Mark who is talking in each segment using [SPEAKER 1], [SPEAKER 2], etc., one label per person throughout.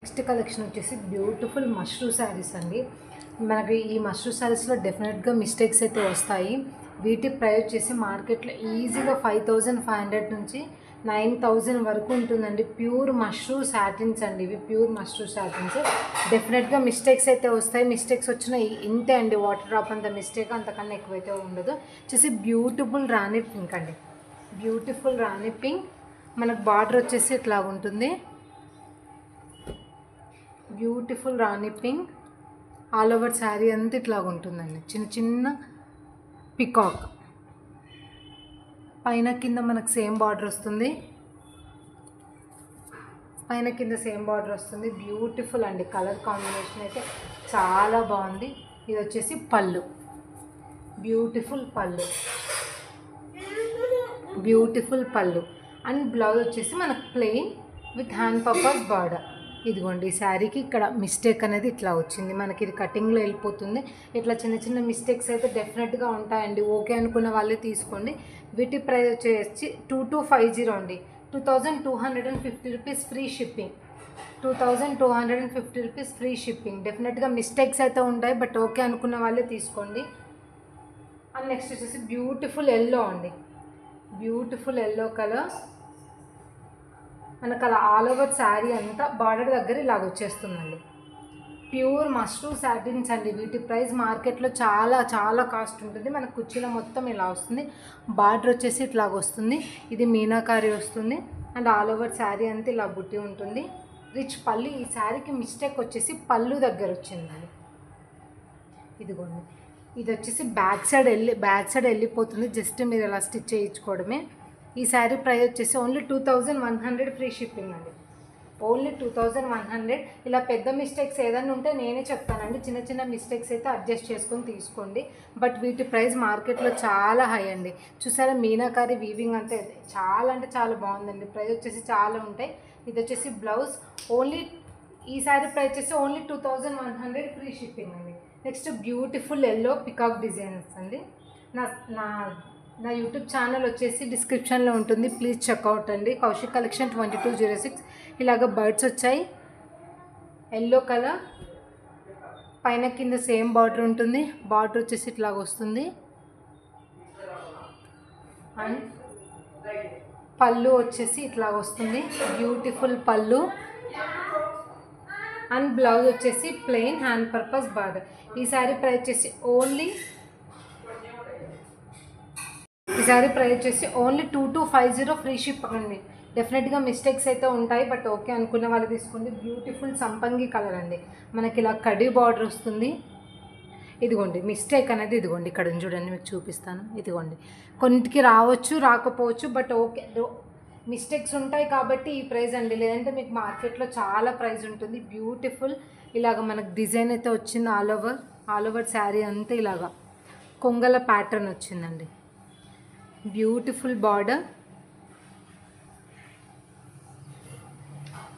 [SPEAKER 1] Next collection వచ్చేసి beautiful mashru saris అండి. మనకి ఈ మష్రూ శారీస్లో డెఫినెట్గా మిస్టేక్స్ అయితే వస్తాయి. వీటి ప్రైస్ వచ్చేసి మార్కెట్లో ఈజీగా 5500 నుంచి 9000 వరకు ఉంటుందండి. ప్యూర్ మష్రూ సాటిన్స్ అండి, ఇవి ప్యూర్ మష్రూ సాటిన్స్. డెఫినెట్గా మిస్టేక్స్ అయితే వస్తాయి. మిస్టేక్స్ వచ్చిన ఇంతే అండి, వాటర్ డ్రాప్ అంత మిస్టేక్, అంతకన్నా ఎక్కువైతే ఉండదు. వచ్చేసి బ్యూటిఫుల్ రాణి పింక్ అండి, బ్యూటిఫుల్ రాణి పింక్. మనకు బార్డర్ వచ్చేసి ఇట్లా ఉంటుంది, బ్యూటిఫుల్ రాణి పింక్. ఆల్ ఓవర్ శారీ అంతా ఇట్లా ఉంటుందండి, చిన్న చిన్న పికాక్. పైన కింద మనకు సేమ్ బార్డర్ వస్తుంది, పైన కింద సేమ్ బార్డర్ వస్తుంది. బ్యూటిఫుల్ అండి, కలర్ కాంబినేషన్ అయితే చాలా బాగుంది. ఇది వచ్చేసి పళ్ళు, బ్యూటిఫుల్ పళ్ళు, బ్యూటిఫుల్ పళ్ళు. అండ్ బ్లౌజ్ వచ్చేసి మనకు plain with hand purpose border. ఇదిగోండి, ఈ శారీకి ఇక్కడ మిస్టేక్ అనేది ఇట్లా వచ్చింది, మనకి ఇది కటింగ్లో వెళ్ళిపోతుంది. ఇట్లా చిన్న చిన్న మిస్టేక్స్ అయితే డెఫినెట్గా ఉంటాయండి. ఓకే అనుకున్న వాళ్ళే తీసుకోండి. వీటి ప్రైస్ వచ్చేసి 2250 అండి, 2250 rupees free shipping, 2250 rupees free shipping. డెఫినెట్గా మిస్టేక్స్ అయితే ఉంటాయి, బట్ ఓకే అనుకున్న వాళ్ళే తీసుకోండి. అండ్ నెక్స్ట్ వచ్చేసి బ్యూటిఫుల్ ఎల్లో అండి, బ్యూటిఫుల్ ఎల్లో కలర్. మనకు అలా ఆల్ ఓవర్ శారీ అంతా బార్డర్ దగ్గర ఇలాగ వచ్చేస్తుందండి. ప్యూర్ మష్రూ సాటిన్స్ అండి. వీటి ప్రైస్ మార్కెట్లో చాలా చాలా కాస్ట్ ఉంటుంది. మనకు కుర్చీలో మొత్తం ఇలా వస్తుంది, బార్డర్ వచ్చేసి ఇట్లాగ వస్తుంది. ఇది మీనాకారి వస్తుంది. అండ్ ఆల్ ఓవర్ శారీ అంతా ఇలా బుట్టి ఉంటుంది. రిచ్ పళ్ళు. ఈ శారీకి మిస్టేక్ వచ్చేసి పళ్ళు దగ్గర వచ్చిందండి. ఇదిగోండి, ఇది వచ్చేసి బ్యాక్ సైడ్ వెళ్ళిపోతుంది. జస్ట్ మీరు ఇలా స్టిచ్ చేయించుకోవడమే. ఈ శారీ ప్రైస్ వచ్చేసి ఓన్లీ 2100 ఫ్రీ షిప్పింగ్ అండి, ఓన్లీ 2100. ఇలా పెద్ద మిస్టేక్స్ ఏదైనా ఉంటే నేనే చెప్తానండి, చిన్న చిన్న మిస్టేక్స్ అయితే అడ్జస్ట్ చేసుకొని తీసుకోండి. బట్ వీటి ప్రైస్ మార్కెట్లో చాలా హై అండి. చూసారా, మీనాకారి వీవింగ్ అంతే చాలా అంటే చాలా బాగుందండి. ప్రైస్ వచ్చేసి చాలా ఉంటాయి. ఇది వచ్చేసి బ్లౌజ్. ఓన్లీ ఈ శారీ ప్రైస్ వచ్చేసి ఓన్లీ 2100 ఫ్రీ షిప్పింగ్ అండి. Next beautiful yellow peacock designs అండి. నా యూట్యూబ్ ఛానల్ వచ్చేసి డిస్క్రిప్షన్లో ఉంటుంది, ప్లీజ్ చెక్అవుట్ అండి. కౌశిక్ కలెక్షన్ 2206. ఇలాగ బర్డ్స్ వచ్చాయి, ఎల్లో కలర్. పైన కింద సేమ్ బార్డర్ ఉంటుంది, బార్డర్ వచ్చేసి ఇట్లాగ వస్తుంది. అండ్ పళ్ళు వచ్చేసి ఇట్లాగ వస్తుంది, బ్యూటిఫుల్ పళ్ళు. అండ్ బ్లౌజ్ వచ్చేసి ప్లెయిన్ హ్యాండ్ పర్పస్ బార్డర్. ఈ శారీ ప్రైస్ వచ్చేసి ఓన్లీ 2250 ఫ్రీ షిప్ అండి. డెఫినెట్గా మిస్టేక్స్ అయితే ఉంటాయి, బట్ ఓకే అనుకున్న వాళ్ళు తీసుకోండి. బ్యూటిఫుల్ సంపంగి కలర్ అండి, మనకి ఇలా కడి బార్డర్ వస్తుంది. ఇదిగోండి మిస్టేక్ అనేది, ఇదిగోండి ఇక్కడ చూడండి, మీకు చూపిస్తాను. ఇదిగోండి, కొన్నిటికి రావచ్చు రాకపోవచ్చు, బట్ ఓకే మిస్టేక్స్ ఉంటాయి కాబట్టి ఈ ప్రైస్ అండి. లేదంటే మీకు మార్కెట్లో చాలా ప్రైస్ ఉంటుంది. బ్యూటిఫుల్ ఇలాగ మనకు డిజైన్ అయితే వచ్చింది. ఆల్ ఓవర్ శారీ అంతా ఇలాగా కొంగల ప్యాటర్న్ వచ్చిందండి. బ్యూటిఫుల్ బార్డర్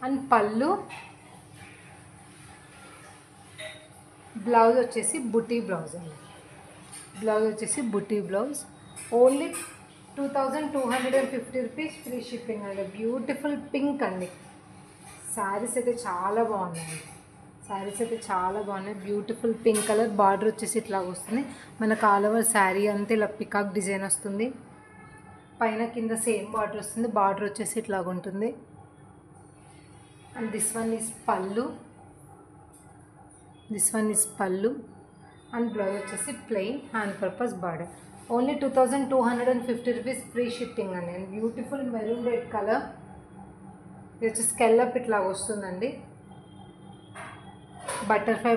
[SPEAKER 1] అండ్ పళ్ళు. బ్లౌజ్ వచ్చేసి బుటీ బ్లౌజ్ అండి, బ్లౌజ్ వచ్చేసి బుటీ blouse. Only 2250 rupees free shipping అండి. బ్యూటిఫుల్ పింక్ అండి. శారీస్ అయితే చాలా బాగున్నాయండి, శారీస్ అయితే చాలా బాగున్నాయి. Beautiful pink colour. బార్డర్ వచ్చేసి ఇట్లా వస్తుంది. మనకు ఆల్ ఓవర్ శారీ అంతా ఇలా పికాక్ డిజైన్ వస్తుంది. పైన కింద సేమ్ బార్డర్ వస్తుంది, బార్డర్ వచ్చేసి ఇట్లాగ ఉంటుంది. And this one is pallu, this one is pallu. And blouse వచ్చేసి plain hand purpose border. Only 2250 rupees free shipping అండి. And beautiful maroon red colour. ఇది వచ్చి స్కెల్లప్ ఇట్లా వస్తుందండి, బటర్ఫ్లై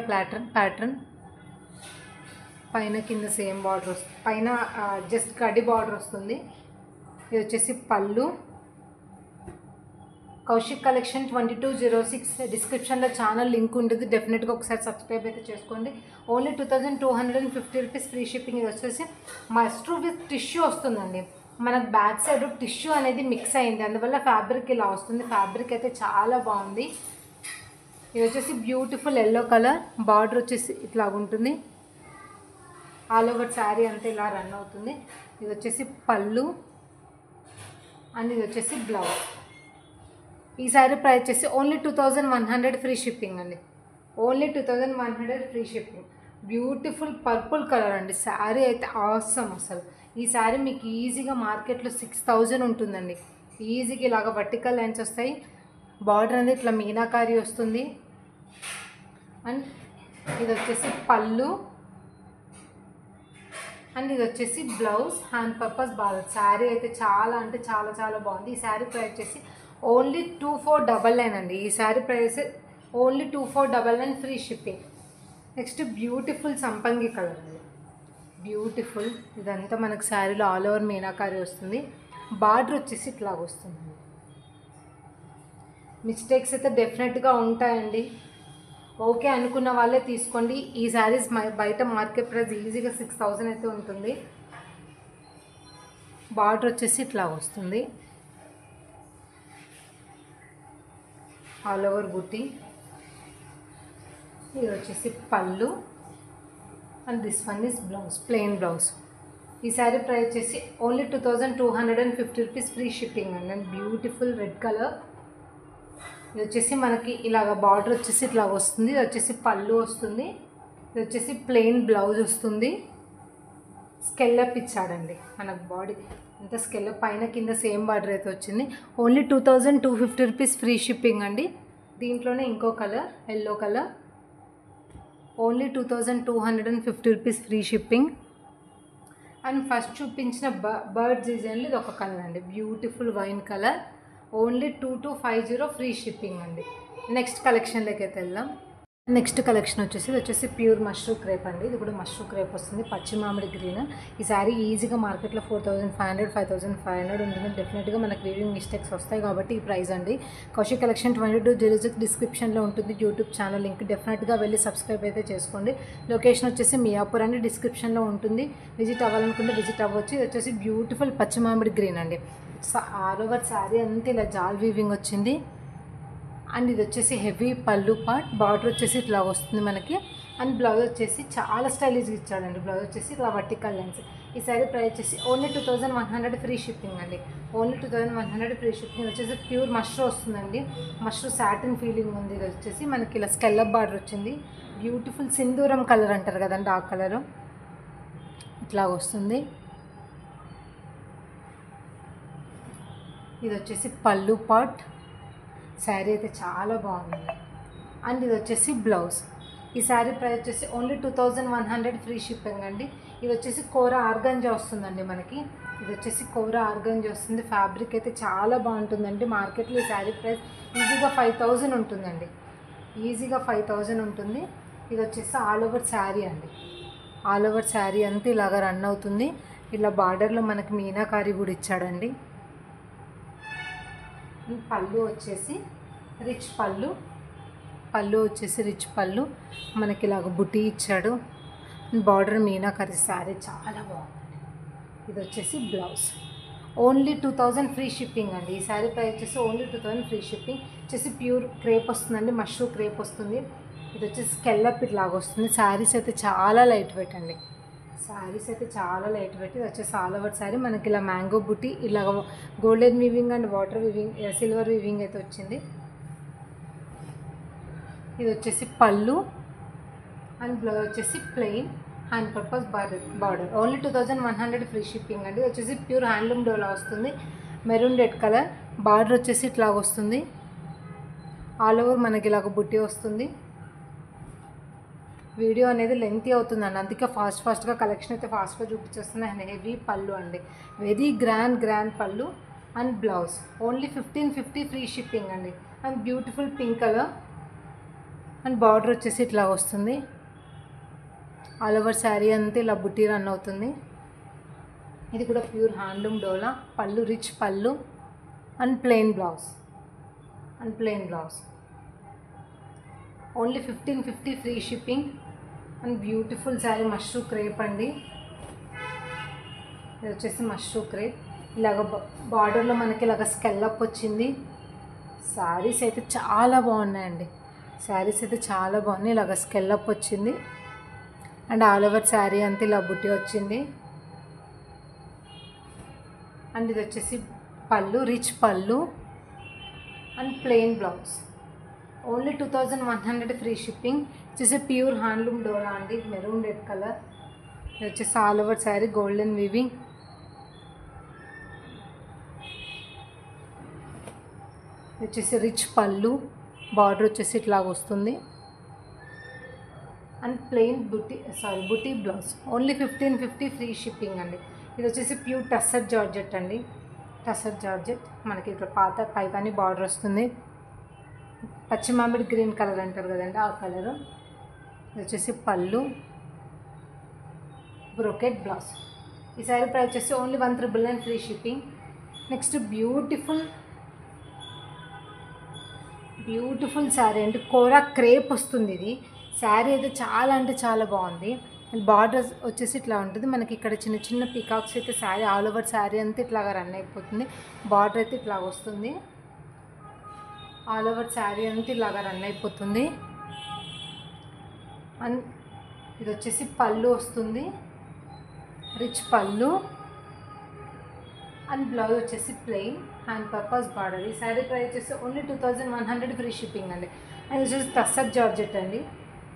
[SPEAKER 1] ప్యాటర్న్. పైన కింద సేమ్ బార్డర్ వస్తుంది, పైన జస్ట్ కడి బార్డర్ వస్తుంది. ఇది వచ్చేసి పళ్ళు. కౌశిక్ కలెక్షన్ 2206 డిస్క్రిప్షన్లో ఛానల్ లింక్ ఉంటుంది, డెఫినెట్గా ఒకసారి సబ్స్క్రైబ్ అయితే చేసుకోండి. Only 2250 rupees free shipping. ఇది వచ్చేసి మష్రూ విత్ టిష్యూ వస్తుందండి. మనకు బ్యాక్ సైడ్ టిష్యూ అనేది మిక్స్ అయింది, అందువల్ల ఫ్యాబ్రిక్ ఇలా వస్తుంది. ఫ్యాబ్రిక్ అయితే చాలా బాగుంది. ఇది వచ్చేసి బ్యూటిఫుల్ ఎల్లో కలర్. బార్డర్ వచ్చేసి ఇట్లా ఉంటుంది, ఆల్ ఓవర్ శారీ అంతా ఇలా రన్ అవుతుంది. ఇది వచ్చేసి పళ్ళు అండ్ ఇది వచ్చేసి బ్లౌజ్. ఈ శారీ ప్రైస్ వచ్చేసి ఓన్లీ 2100 ఫ్రీ షిప్పింగ్ అండి. Only 2100 free shipping. Beautiful purple colour అండి. శారీ అయితే ఆసమ్ అసలు. ఈ శారీ మీకు ఈజీగా మార్కెట్లో 6000 ఉంటుందండి. ఈజీగా ఇలాగ వర్టికల్ లైన్స్ వస్తాయి. బార్డర్ అనేది ఇట్లా మీనాకారి వస్తుంది. అండ్ ఇది వచ్చేసి పళ్ళు అండ్ ఇది వచ్చేసి బ్లౌజ్. హ్యాండ్ పర్పస్ బాగా. శారీ అయితే చాలా అంటే చాలా చాలా బాగుంది. ఈ శారీ ప్రైస్ వచ్చేసి ఓన్లీ 2499 అండి. ఈ sari price only 2499 free shipping. Next beautiful సంపంగి కలర్ అండి. బ్యూటిఫుల్. ఇదంతా మనకు శారీలో ఆల్ ఓవర్ మీనాకారి వస్తుంది. బార్డర్ వచ్చేసి ఇట్లా వస్తుంది. మిస్టేక్స్ అయితే డెఫినెట్గా ఉంటాయండి. ఓకే అనుకున్న వాళ్ళే తీసుకోండి. ఈ శారీస్ బయట మార్కెట్ ప్రైస్ ఈజీగా 6000 అయితే ఉంటుంది. బార్డర్ వచ్చేసి ఇట్లా వస్తుంది. ఆల్ ఓవర్ బుట్టి. ఇది వచ్చేసి పళ్ళు and this one is blouse, plain blouse. ఈ శారీ ప్రైస్ వచ్చేసి ఓన్లీ 2250 రూపీస్ ఫ్రీ షిప్పింగ్ అండి. And beautiful red colour. ఇది వచ్చేసి మనకి ఇలాగ బార్డర్ వచ్చేసి ఇట్లా వస్తుంది. ఇది వచ్చేసి పళ్ళు వస్తుంది. ఇది వచ్చేసి ప్లెయిన్ బ్లౌజ్ వస్తుంది. స్కెల్లప్ ఇచ్చాడండి మనకు బాడీ అంతా స్కెల్లప్, పైన కింద సేమ్ బార్డర్ అయితే వచ్చింది. ఓన్లీ 2250 రూపీస్ ఫ్రీ షిప్పింగ్ అండి. దీంట్లోనే ఇంకో colour yellow colour. Only 2250 rupees free shipping. And first చూపించిన బర్డ్ డిజైన్లో ఇది ఒక కలర్ అండి. Beautiful wine colour. Only 2250 free shipping అండి. నెక్స్ట్ కలెక్షన్లోకి అయితే వెళ్దాం. నెక్స్ట్ కలెక్షన్ వచ్చేసి ఇది వచ్చేసి ప్యూర్ మష్రూ క్రేప్ అండి. ఇది కూడా మష్రూ క్రేప్ వస్తుంది. పచ్చి మామిడి గ్రీన్. ఈ శారీ ఈజీగా మార్కెట్లో 4500 5500 ఉంటుంది. డెఫినెట్గా మనకు వీవింగ్ మిస్టేక్స్ వస్తాయి కాబట్టి ఈ ప్రైస్ అండి. కౌశిక్ కలెక్షన్ 22 డిస్క్రిప్షన్లో ఉంటుంది యూట్యూబ్ ఛానల్ లింక్. డెఫినెట్గా వెళ్ళి సబ్స్క్రైబ్ అయితే చేసుకోండి. లొకేషన్ వచ్చేసి మియాపూర్ అండి. డిస్క్రిప్షన్లో ఉంటుంది. విజిట్ అవ్వాలనుకుంటే విజిట్ అవ్వచ్చు. ఇది వచ్చేసి బ్యూటిఫుల్ పచ్చి మామిడి గ్రీన్ అండి. ఆల్ ఓవర్ శారీ అంతా ఇలా జాల్ వీవింగ్ వచ్చింది. అండ్ ఇది వచ్చేసి హెవీ పళ్ళు పార్ట్. బార్డర్ వచ్చేసి ఇట్లా వస్తుంది మనకి. అండ్ బ్లౌజ్ వచ్చేసి చాలా స్టైలిష్గా ఇచ్చాడండి. బ్లౌజ్ వచ్చేసి ఇట్లా వర్టికల్ లైన్స్. ఈ శారీ ప్రైస్ వచ్చేసి ఓన్లీ 2100 ఫ్రీ షిప్పింగ్ అండి. Only 2100 free shipping. వచ్చేసి ప్యూర్ మష్రూ వస్తుందండి. మష్రూ సాటిన్ ఫీలింగ్ ఉంది. ఇది వచ్చేసి మనకి ఇలా స్కెల్లప్ బార్డర్ వచ్చింది. బ్యూటిఫుల్ సింధూరం కలర్ అంటారు కదండి, ఆ కలరు ఇట్లా వస్తుంది. ఇది వచ్చేసి పళ్ళు పార్ట్. శారీ అయితే చాలా బాగుంది. అండ్ ఇది వచ్చేసి బ్లౌజ్. ఈ శారీ ప్రైస్ వచ్చేసి ఓన్లీ 2100 ఫ్రీ షిప్పింగ్ అండి. ఇది వచ్చేసి కోరా ఆర్గంజా వస్తుందండి మనకి. ఇది వచ్చేసి కోరా ఆర్గంజా వస్తుంది. ఫ్యాబ్రిక్ అయితే చాలా బాగుంటుందండి. మార్కెట్లో ఈ శారీ ప్రైస్ ఈజీగా 5000 ఉంటుందండి. ఈజీగా 5000 ఉంటుంది. ఇది వచ్చేసి ఆల్ ఓవర్ శారీ అండి. ఆల్ ఓవర్ శారీ అంతా ఇలాగ రన్ అవుతుంది. ఇలా బార్డర్లో మనకి మీనాకారి కూడా ఇచ్చాడండి. పళ్ళు వచ్చేసి రిచ్ పళ్ళు. పళ్ళు వచ్చేసి రిచ్ పళ్ళు మనకి ఇలాగ బుటీ ఇచ్చాడు. బార్డర్ మీనాకరి. శారీ చాలా బాగుంది. ఇది వచ్చేసి బ్లౌజ్. ఓన్లీ 2000 ఫ్రీ షిప్పింగ్ అండి. ఈ శారీ ప్రైస్ వచ్చేసి ఓన్లీ 2000 ఫ్రీ షిప్పింగ్. వచ్చేసి ప్యూర్ క్రేప్ వస్తుందండి. మష్రూ క్రేప్ వస్తుంది. ఇది వచ్చేసి స్కెల్లప్ ఇట్లాగ వస్తుంది. శారీస్ అయితే చాలా లైట్ వెయిట్ అండి. శారీస్ అయితే చాలా లైట్ వెయిట్. ఇది వచ్చేసి ఆల్ ఓవర్ శారీ మనకి ఇలా మ్యాంగో బుట్టి, ఇలా golden weaving and water weaving, silver weaving అయితే వచ్చింది. ఇది వచ్చేసి పళ్ళు అండ్ బ్లౌజ్ వచ్చేసి plain hand purpose border. Only 2100 free shipping అండి. ఇది వచ్చేసి ప్యూర్ హ్యాండ్లూమ్ డోలా వస్తుంది. Maroon red colour. బార్డర్ వచ్చేసి ఇట్లా వస్తుంది. ఆల్ ఓవర్ మనకి ఇలాగ బుట్టి వస్తుంది. వీడియో అనేది లెంతీ అవుతుందండి, అందుకే ఫాస్ట్గా కలెక్షన్ అయితే ఫాస్ట్గా చూపించేస్తుంది. అండ్ హెవీ పళ్ళు అండి. Very grand pallu and blouse. Only 1550 free shipping అండి. And beautiful pink colour. And border వచ్చేసి ఇట్లా వస్తుంది. ఆల్ ఓవర్ శారీ అంతా ఇలా బుట్టి రన్ అవుతుంది. ఇది కూడా ప్యూర్ హ్యాండ్లూమ్ డోలా. పళ్ళు రిచ్ పళ్ళు and plain blouse. Only 1550 free shipping. And beautiful sari mashru crepe అండి. ఇది వచ్చేసి మష్రూ క్రేప్. ఇలాగ బార్డర్లో మనకి ఇలాగ స్కెల్లప్ వచ్చింది. శారీస్ అయితే చాలా బాగున్నాయండి. శారీస్ అయితే చాలా బాగున్నాయి. ఇలాగ స్కెల్లప్ వచ్చింది. అండ్ ఆల్ ఓవర్ శారీ అంతా ఇలా బుట్టి వచ్చింది. అండ్ ఇది వచ్చేసి పళ్ళు రిచ్ పళ్ళు and plain blouse. Only 2100 free shipping. వచ్చేసి ప్యూర్ హ్యాండ్లూమ్ డోలా అండి, మెరూన్ రెడ్ కలర్. ఇది వచ్చేసి all over sari golden weaving. వచ్చేసి రిచ్ పళ్ళు, బార్డర్ వచ్చేసి ఇట్లా వస్తుంది. And plain buti blouse. Only 1550 free shipping అండి. ఇది వచ్చేసి ప్యూర్ టస్సర్ జార్జెట్ అండి, టస్సర్ జార్జెట్. మనకి ఇక్కడ పాత పైతాని బార్డర్ వస్తుంది. పచ్చి మామిడి గ్రీన్ కలర్ అంటారు కదండి, ఆ కలరు. ఇది వచ్చేసి పళ్ళు, బ్రోకెట్ బ్లౌజ్. ఈ శారీ ప్రైస్ వచ్చేసి only 1399 free shipping. Next beautiful sari అండి, కోరా క్రేప్ వస్తుంది. ఇది శారీ అయితే చాలా అంటే చాలా బాగుంది. బార్డర్ వచ్చేసి ఇట్లా ఉంటుంది. మనకి ఇక్కడ చిన్న చిన్న పీకాక్స్ అయితే శారీ ఆల్ ఓవర్ శారీ అంతా ఇట్లాగా రన్ అయిపోతుంది. బార్డర్ అయితే ఇట్లా వస్తుంది, ఆల్ ఓవర్ శారీ అంతా ఇలాగా రన్ అయిపోతుంది. అండ్ ఇది వచ్చేసి పళ్ళు వస్తుంది, రిచ్ పళ్ళు. అండ్ బ్లౌజ్ వచ్చేసి ప్లెయిన్ హ్యాండ్ పర్పస్ బార్డర్. ఈ శారీ ప్రైస్ వచ్చేసి ఓన్లీ 2100 ఫ్రీ షిప్పింగ్ అండి. అండ్ ఇది వచ్చేసి టస్సర్ జార్జెట్ అండి.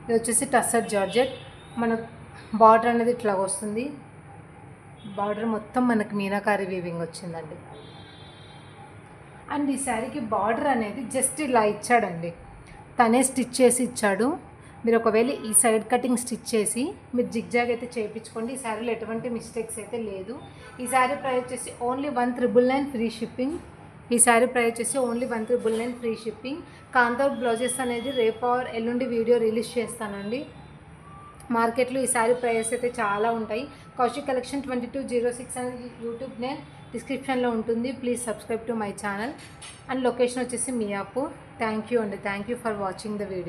[SPEAKER 1] ఇది వచ్చేసి టస్సర్ జార్జెట్. మన బార్డర్ అనేది ఇట్లా వస్తుంది. బార్డర్ మొత్తం మనకి మీనాకారి వీవింగ్ వచ్చిందండి. అండ్ ఈ శారీకి బార్డర్ అనేది జస్ట్ ఇలా ఇచ్చాడండి, తనే స్టిచ్ చేసి ఇచ్చాడు. మీరు ఒకవేళ ఈ సైడ్ కటింగ్ స్టిచ్ చేసి మీరు జిగ్జాగ్ అయితే చేయించుకోండి. ఈ శారీలో ఎటువంటి మిస్టేక్స్ అయితే లేదు. ఈ శారీ ప్రైస్ వచ్చేసి ఓన్లీ 1999 ఫ్రీ షిప్పింగ్. ఈ శారీ ప్రైస్ వచ్చేసి only 1999 free shipping. Kantara blouses అనేది రేపు ఆర్ ఎల్లుండి వీడియో రిలీజ్ చేస్తానండి. మార్కెట్లో ఈ శారీ ప్రైస్ అయితే చాలా ఉంటాయి. కౌశిక్ కలెక్షన్ 2206 అనేది యూట్యూబ్ నేమ్ డిస్క్రిప్షన్లో ఉంటుంది. Please subscribe to my channel. And location వచ్చేసి మియాపూర్. థ్యాంక్ యూ అండి, thank you for watching the video.